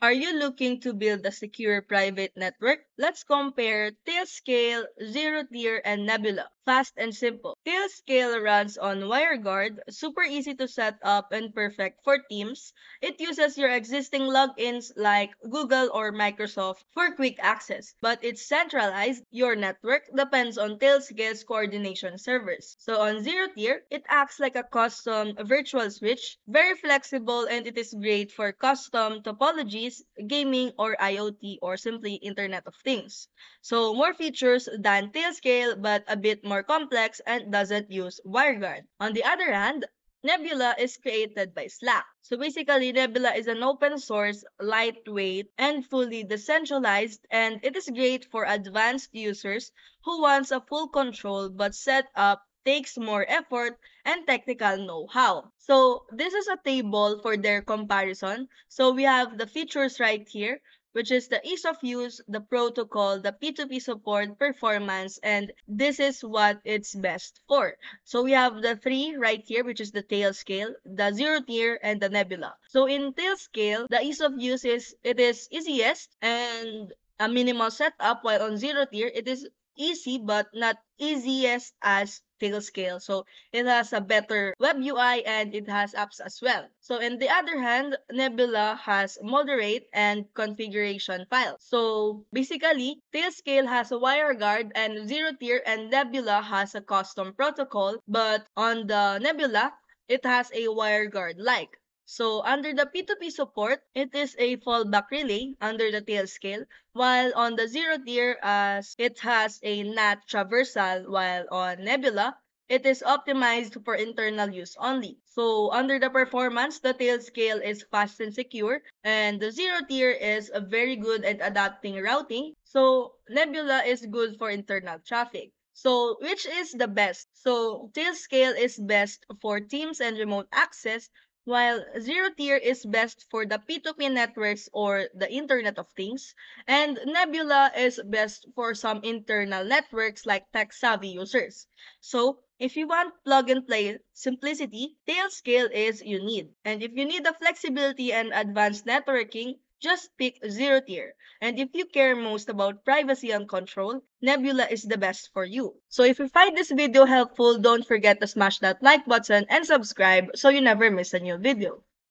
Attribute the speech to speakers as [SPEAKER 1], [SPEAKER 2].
[SPEAKER 1] Are you looking to build a secure private network? Let's compare Tailscale, Zero Tier, and Nebula. Fast and simple. Tailscale runs on WireGuard, super easy to set up and perfect for teams. It uses your existing logins like Google or Microsoft for quick access, but it's centralized. Your network depends on Tailscale's coordination servers. So on Zero Tier, it acts like a custom virtual switch, very flexible, and it is great for custom topologies, gaming, or IoT, or simply Internet of Things. So more features than Tailscale, but a bit more complex and doesn't use WireGuard. On the other hand, Nebula is created by Slack. So basically, Nebula is an open source, lightweight, and fully decentralized, and it is great for advanced users who wants a full control but setup takes more effort and technical know-how. So this is a table for their comparison. So we have the features right here, which is the ease of use, the protocol, the P2P support, performance, and this is what it's best for. So we have the three right here, which is the Tailscale, the Zero Tier, and the Nebula. So in Tailscale, the ease of use is it is easiest and a minimal setup, while on Zero Tier, it is easy but not easiest as Tailscale. So it has a better web UI and it has apps as well. So in the other hand, Nebula has moderate and configuration files. So basically, Tailscale has a WireGuard and Zero Tier, and Nebula has a custom protocol, but on the Nebula, it has a WireGuard like. So under the P2P support, it is a fallback relay under the Tailscale, while on the Zero Tier, as it has a NAT traversal, while on Nebula, it is optimized for internal use only. So under the performance, the Tailscale is fast and secure, and the Zero Tier is very good at adapting routing. So Nebula is good for internal traffic. So which is the best? So Tailscale is best for Teams and remote access, while Zero Tier is best for the P2P networks or the Internet of Things, and Nebula is best for some internal networks like tech-savvy users. So, if you want plug-and-play simplicity, Tailscale is you need. And if you need the flexibility and advanced networking, just pick Zero Tier. And if you care most about privacy and control, Nebula is the best for you. So if you find this video helpful, don't forget to smash that like button and subscribe so you never miss a new video.